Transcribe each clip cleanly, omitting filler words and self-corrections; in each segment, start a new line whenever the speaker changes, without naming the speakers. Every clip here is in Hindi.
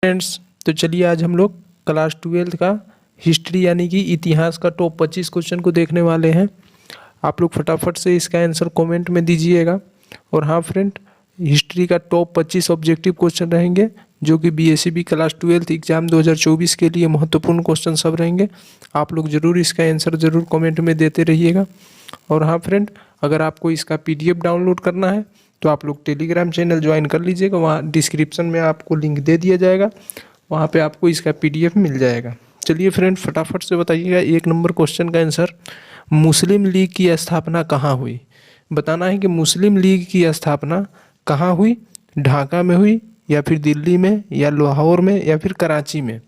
फ्रेंड्स, तो चलिए आज हम लोग क्लास 12 का हिस्ट्री यानी कि इतिहास का टॉप 25 क्वेश्चन को देखने वाले हैं। आप लोग फटाफट से इसका आंसर कमेंट में दीजिएगा। और हाँ फ्रेंड, हिस्ट्री का टॉप 25 ऑब्जेक्टिव क्वेश्चन रहेंगे जो कि बीएससीबी क्लास 12 एग्जाम 2024 के लिए महत्वपूर्ण क्वेश्चन सब रहेंगे। आप लोग ज़रूर इसका आंसर ज़रूर कमेंट में देते रहिएगा। और हाँ फ्रेंड, अगर आपको इसका पीडीएफ डाउनलोड करना है तो आप लोग टेलीग्राम चैनल ज्वाइन कर लीजिएगा। वहाँ डिस्क्रिप्शन में आपको लिंक दे दिया जाएगा, वहाँ पे आपको इसका पीडीएफ मिल जाएगा। चलिए फ्रेंड, फटाफट से बताइएगा 1 नंबर क्वेश्चन का आंसर। मुस्लिम लीग की स्थापना कहाँ हुई? बताना है कि मुस्लिम लीग की स्थापना कहाँ हुई। ढाका में हुई, या फिर दिल्ली में, या लाहौर में, या फिर कराची में।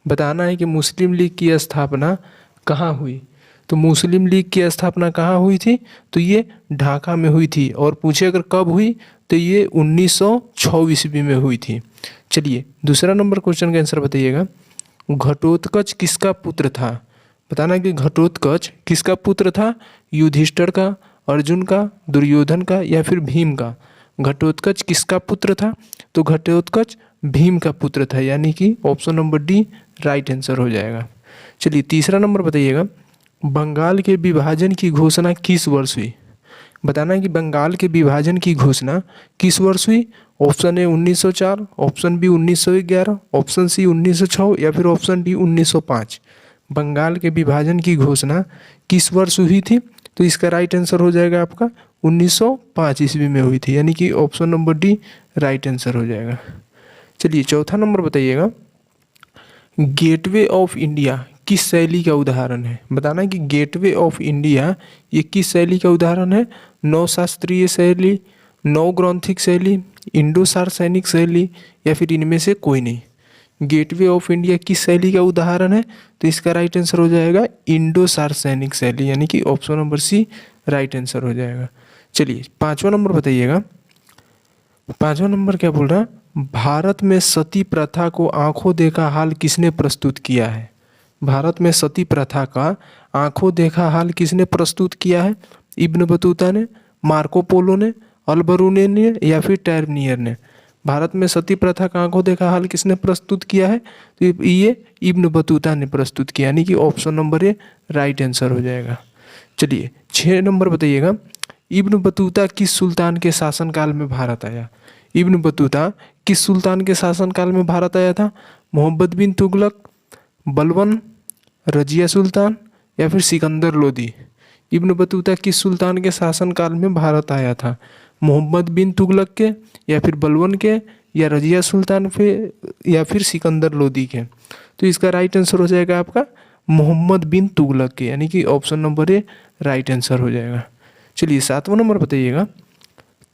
बताना है कि मुस्लिम लीग की स्थापना कहाँ हुई। तो मुस्लिम लीग की स्थापना कहाँ हुई थी? तो ये ढाका में हुई थी। और पूछे अगर कब हुई तो ये 1906 ईस्वी में हुई थी। चलिए दूसरा नंबर क्वेश्चन का आंसर बताइएगा। घटोत्कच किसका पुत्र था? बताना कि घटोत्कच किसका पुत्र था? युधिष्ठिर का, अर्जुन का, दुर्योधन का, या फिर भीम का। घटोत्कच किसका पुत्र था? तो घटोत्कच भीम का पुत्र था, यानी कि option number D right answer हो जाएगा। चलिए तीसरा नंबर बताइएगा। बंगाल के विभाजन की घोषणा किस वर्ष हुई? बताना है कि बंगाल के विभाजन की घोषणा किस वर्ष हुई। Option A 1904, option B 1911, option C 1906, या फिर ऑप्शन डी 1905। बंगाल के विभाजन की घोषणा किस वर्ष हुई थी? तो इसका राइट आंसर हो जाएगा आपका 1905 ईस्वी में हुई थी, यानी कि option number D right answer हो जाएगा। चलिए चौथा नंबर बताइएगा। गेटवे ऑफ इंडिया किस शैली का उदाहरण है? बताना कि गेटवे ऑफ इंडिया ये किस शैली का उदाहरण है। नव शास्त्रीय शैली, नव ग्रंथिक शैली, इंडो सार्वजनिक शैली, या फिर इनमें से कोई नहीं। गेटवे ऑफ इंडिया किस शैली का उदाहरण है? तो इसका राइट आंसर हो जाएगा इंडो सार्वजनिक शैली, यानी कि option number C right answer हो जाएगा। चलिए पाँचवा नंबर बताइएगा। पाँचवा नंबर क्या बोल रहा है? भारत में सती प्रथा को आंखों देखा हाल किसने प्रस्तुत किया है? भारत में सती प्रथा का आंखों देखा हाल किसने प्रस्तुत किया है? इब्न बतूता ने, मार्को पोलो ने, अलबरूनी ने, या फिर टैर्नियर ने। भारत में सती प्रथा का आंखों देखा हाल किसने प्रस्तुत किया है? तो ये इब्न बतूता ने प्रस्तुत किया, यानी कि option number A right answer हो जाएगा। चलिए 6 नंबर बताइएगा। इब्न बतूता किस सुल्तान के शासनकाल में भारत आया? इब्न बतूता किस सुल्तान के शासनकाल में भारत आया था? मोहम्मद बिन तुगलक, बलबन, रजिया सुल्तान, या फिर सिकंदर लोदी। इब्न बतूता किस सुल्तान के शासनकाल में भारत आया था? मोहम्मद बिन तुगलक के, या फिर बलबन के, या रजिया सुल्तान पे, या फिर सिकंदर लोदी के। तो इसका राइट आंसर हो जाएगा आपका मोहम्मद बिन तुगलक के, यानी कि option number A right answer हो जाएगा। चलिए 7वां नंबर बताइएगा।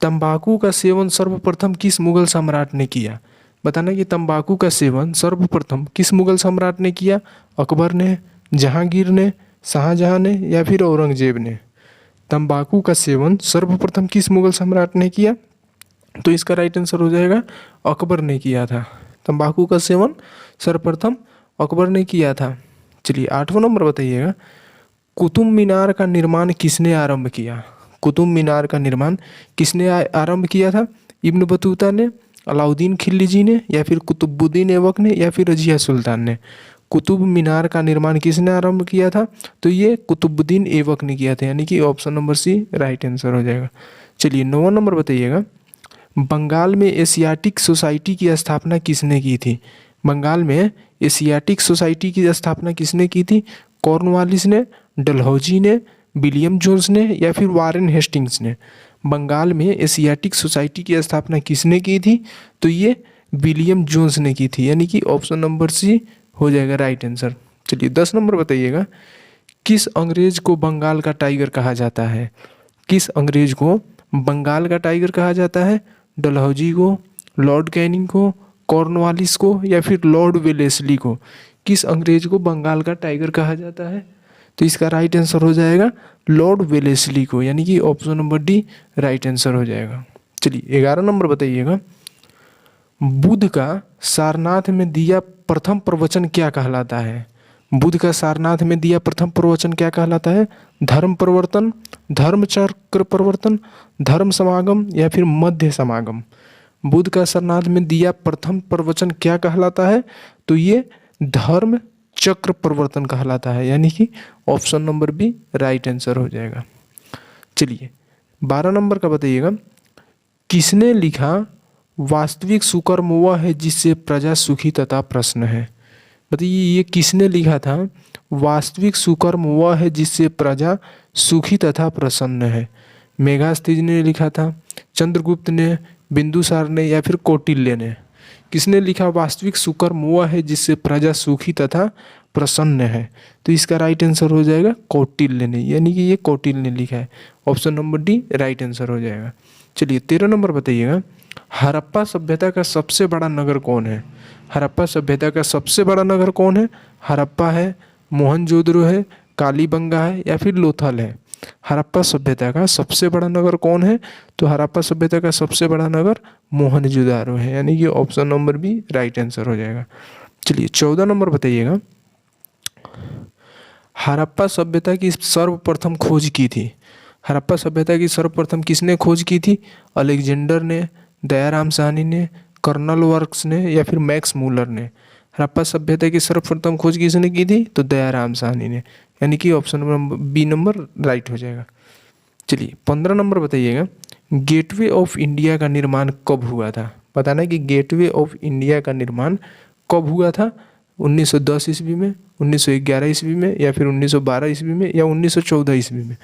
तंबाकू का सेवन सर्वप्रथम किस मुगल सम्राट ने किया? बताना कि तंबाकू का सेवन सर्वप्रथम किस मुगल सम्राट ने किया? अकबर ने, जहांगीर ने, शाहजहां ने, या फिर औरंगजेब ने। तंबाकू का सेवन सर्वप्रथम किस मुगल सम्राट ने किया? तो इसका राइट आंसर हो जाएगा अकबर ने किया था। तंबाकू का सेवन सर्वप्रथम अकबर ने किया था। चलिए 8वां नंबर बताइएगा। कुतुब मीनार का निर्माण किसने आरंभ किया? कुतुब मीनार का निर्माण किसने आरंभ किया था? इब्न बतूता ने, अलाउद्दीन खिलजी ने, या फिर कुतुबुद्दीन ऐबक ने, या फिर रजिया सुल्तान ने। कुतुब मीनार का निर्माण किसने आरंभ किया था? तो ये कुतुबुद्दीन ऐबक ने किया था, यानी कि option number C right answer हो जाएगा। चलिए 9वां नंबर बताइएगा। बंगाल में एशियाटिक सोसाइटी की स्थापना किसने की थी? बंगाल में एशियाटिक सोसाइटी की स्थापना किसने की थी? कॉर्नवालिस ने, डलहौजी ने, विलियम जोन्स ने, या फिर वारेन हेस्टिंग्स ने। बंगाल में एशियाटिक सोसाइटी की स्थापना किसने की थी? तो ये विलियम जोन्स ने की थी, यानी कि ऑप्शन नंबर सी हो जाएगा राइट आंसर। चलिए 10 नंबर बताइएगा। किस अंग्रेज को बंगाल का टाइगर कहा जाता है? किस अंग्रेज को बंगाल का टाइगर कहा जाता है? डलहौजी को, लॉर्ड कैनिंग को, कॉर्नवालिस को, या फिर लॉर्ड वेलेस्ली को। किस अंग्रेज को बंगाल का टाइगर कहा जाता है? तो इसका राइट आंसर हो जाएगा लॉर्ड वेलेस्ली को, यानी कि option number D right answer हो जाएगा। चलिए 11 नंबर बताइएगा। बुद्ध का सारनाथ में दिया प्रथम प्रवचन क्या कहलाता है? बुद्ध का सारनाथ में दिया प्रथम प्रवचन क्या कहलाता है? धर्म प्रवर्तन, धर्म चक्र प्रवर्तन, धर्म समागम, या फिर मध्य समागम। बुद्ध का सरनाथ में दिया प्रथम प्रवचन क्या कहलाता है? तो ये धर्म चक्र प्रवर्तन कहलाता है, यानी कि option number B right answer हो जाएगा। चलिए 12 नंबर का बताइएगा, किसने लिखा वास्तविक सुकर्म वह है जिससे प्रजा सुखी तथा प्रसन्न है? बताइए ये किसने लिखा था? वास्तविक सुकर्म वह है जिससे प्रजा सुखी तथा प्रसन्न है। मेघास्तीज ने लिखा था, चंद्रगुप्त ने, बिंदुसार ने या फिर कौटिल्य ने? किसने लिखा वास्तविक सुकर्म वह है जिससे प्रजा सुखी तथा प्रसन्न है? तो इसका राइट आंसर हो जाएगा कौटिल्य ने, यानी कि ये कौटिल्य ने लिखा है। Option number D right answer हो जाएगा। चलिए 13 नंबर बताइएगा, हड़प्पा सभ्यता का सबसे बड़ा नगर कौन है? हड़प्पा सभ्यता का सबसे बड़ा नगर कौन है? हड़प्पा है, मोहनजोदड़ो है, कालीबंगा है या फिर लोथल है? हड़प्पा सभ्यता का सबसे बड़ा नगर कौन है? तो हड़प्पा सभ्यता का सबसे बड़ा नगर मोहनजोदड़ो है, यानी कि option number B right answer हो जाएगा। चलिए 14 नंबर बताइएगा, हड़प्पा सभ्यता की सर्वप्रथम खोज की थी? हड़प्पा सभ्यता की सर्वप्रथम किसने खोज की थी? अलेक्जेंडर ने, दयाराम साहनी ने, कर्नल वर्क्स ने या फिर मैक्स मूलर ने? हड़प्पा सभ्यता की सर्वप्रथम खोज किसने की थी? तो दयाराम साहनी ने, यानी कि option number B number right हो जाएगा। चलिए 15 नंबर बताइएगा, गेटवे ऑफ इंडिया का निर्माण कब हुआ था? बताना कि गेटवे ऑफ इंडिया का निर्माण कब हुआ था? 1910 ईस्वी में, 1911 ईस्वी में या फिर 1912 ईस्वी में या 1914 ईस्वी में?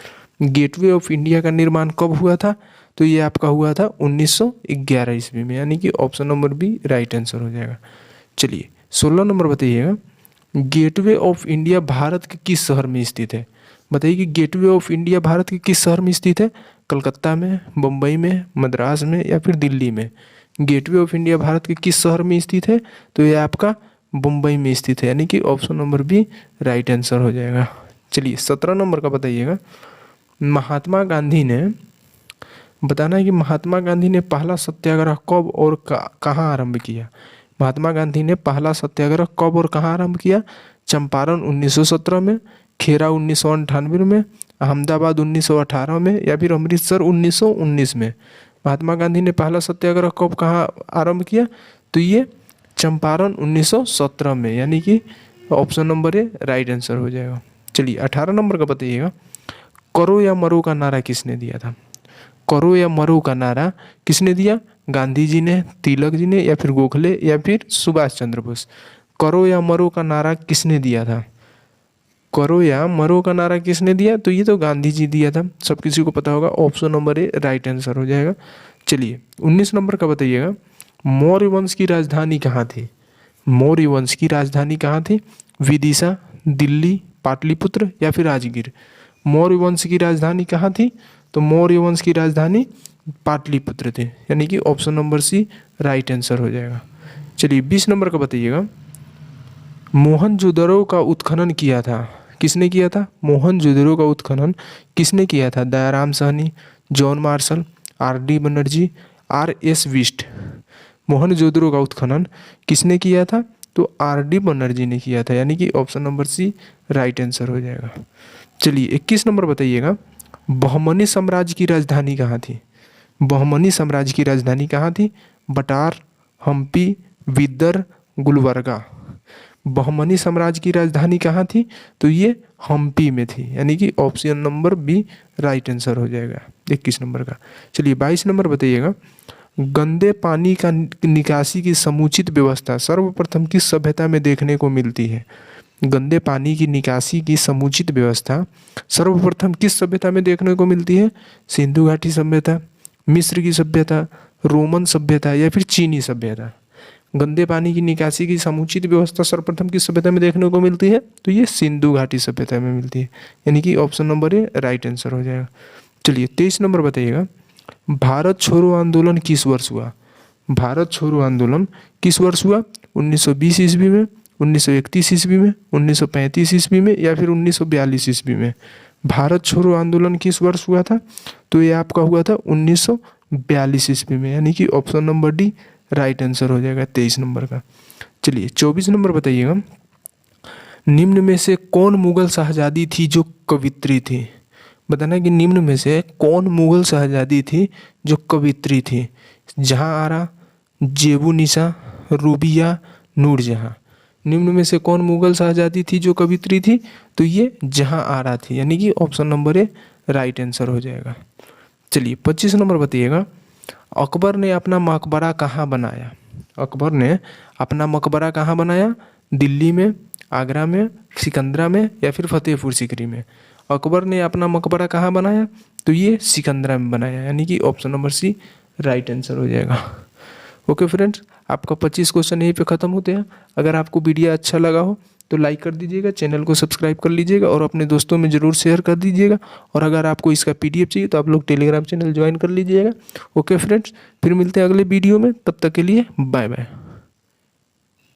गेटवे ऑफ इंडिया का निर्माण कब हुआ था? तो ये आपका हुआ था 1911 ईस्वी में, यानी कि option number B right answer हो जाएगा। चलिए 16 नंबर बताइएगा, गेटवे ऑफ इंडिया भारत के किस शहर में स्थित है? बताइए कि गेटवे ऑफ इंडिया भारत के किस शहर में स्थित है? कलकत्ता में, मुंबई में, मद्रास में या फिर दिल्ली में? गेटवे ऑफ इंडिया भारत के किस शहर में स्थित है? तो ये आपका मुंबई में स्थित है, यानी कि option number B right answer हो जाएगा। चलिए 17 नंबर का बताइएगा, महात्मा गांधी ने, बताना है कि महात्मा गांधी ने पहला सत्याग्रह कब और कहाँ आरंभ किया? महात्मा गांधी ने पहला सत्याग्रह कब और कहाँ आरंभ किया? चंपारण 1917 में, खेरा 1998 में, अहमदाबाद 1918 में या फिर अमृतसर 1919 में? महात्मा गांधी ने पहला सत्याग्रह कब कहाँ आरंभ किया? तो ये चंपारण 1917 में, यानी कि option number A right answer हो जाएगा। चलिए 18 नंबर का बताइएगा, करो या मरो का नारा किसने दिया था? करो या मरो का नारा किसने दिया? गांधी जी ने, तिलक जी ने या फिर गोखले या फिर सुभाष चंद्र बोस? करो या मरो का नारा किसने दिया था? करो या मरो का नारा किसने दिया? तो ये तो गांधी जी दिया था, सब किसी को पता होगा। Option number A right answer हो जाएगा। चलिए 19 नंबर का बताइएगा, मौर्य वंश की राजधानी कहाँ थी? मौर्य वंश की राजधानी कहाँ थी? विदिशा, दिल्ली, पाटलिपुत्र या फिर राजगीर? मौर्य वंश की राजधानी कहाँ थी? तो मौर्य वंश की राजधानी पाटलिपुत्र थी, यानी कि option number C right answer हो जाएगा। चलिए 20 नंबर का बताइएगा, मोहनजोदड़ो का उत्खनन किया था, किसने किया था? मोहनजोदड़ो का उत्खनन किसने किया था? Dayaram Sahni, John Marshall, R D. Banerji, R S. Bisht? Mohenjodaro का उत्खनन किसने किया था? तो आर.डी. बनर्जी ने किया था, यानी कि option number C right answer हो जाएगा। चलिए 21 नंबर बताइएगा, बहमनी साम्राज्य की राजधानी कहाँ थी? बहमनी साम्राज्य की राजधानी कहाँ थी? बटार, हम्पी, विदर, गुलबर्गा? बहमनी साम्राज्य की राजधानी कहाँ थी? तो ये हम्पी में थी, यानी कि option number B right answer हो जाएगा 21 नंबर का। चलिए 22 नंबर बताइएगा, गंदे पानी का निकासी की समुचित व्यवस्था सर्वप्रथम किस सभ्यता में देखने को मिलती है? गंदे पानी की निकासी की समुचित व्यवस्था सर्वप्रथम किस सभ्यता में देखने को मिलती है? सिंधु घाटी सभ्यता, मिस्र की सभ्यता, रोमन सभ्यता या फिर चीनी सभ्यता? गंदे पानी की निकासी की समुचित व्यवस्था सर्वप्रथम किस सभ्यता में देखने को मिलती है? तो ये सिंधु घाटी सभ्यता में मिलती है, यानी कि option number A right answer हो जाएगा। चलिए 23 नंबर बताइएगा, भारत छोड़ो आंदोलन किस वर्ष हुआ? भारत छोड़ो आंदोलन किस वर्ष हुआ? 1920 ईस्वी में, 1931 ईस्वी में, 1935 ईस्वी में या फिर 1942 ईस्वी में? भारत छोड़ो आंदोलन किस वर्ष हुआ था? तो ये आपका हुआ था 1942 ईस्वी में, यानी कि option number D right answer हो जाएगा 23 नंबर का। चलिए 24 नंबर बताइएगा, निम्न में से कौन मुगल शहजादी थी जो कवित्री थी? बताना कि निम्न में से कौन मुगल शहजादी थी जो कवित्री थी? जहां आरा, जेबुनिसा, रूबिया, नूरजहाँ। निम्न में से कौन मुगल शहजादी थी जो कवित्री थी? तो ये जहाँ आरा थी, यानी कि option number A right answer हो जाएगा। चलिए 25 नंबर बताइएगा, अकबर ने अपना मकबरा कहाँ बनाया? अकबर ने अपना मकबरा कहाँ बनाया? दिल्ली में, आगरा में, सिकंदरा में या फिर फतेहपुर सीकरी में? अकबर ने अपना मकबरा कहाँ बनाया? तो ये सिकंदरा में बनाया, यानी कि option number C right answer हो जाएगा। ओके फ्रेंड्स, आपका 25 क्वेश्चन यहीं पे ख़त्म होते हैं। अगर आपको वीडियो अच्छा लगा हो तो लाइक कर दीजिएगा, चैनल को सब्सक्राइब कर लीजिएगा और अपने दोस्तों में ज़रूर शेयर कर दीजिएगा। और अगर आपको इसका PDF चाहिए तो आप लोग टेलीग्राम चैनल ज्वाइन कर लीजिएगा। ओके फ्रेंड्स, फिर मिलते हैं अगले वीडियो में, तब तक के लिए बाय बाय।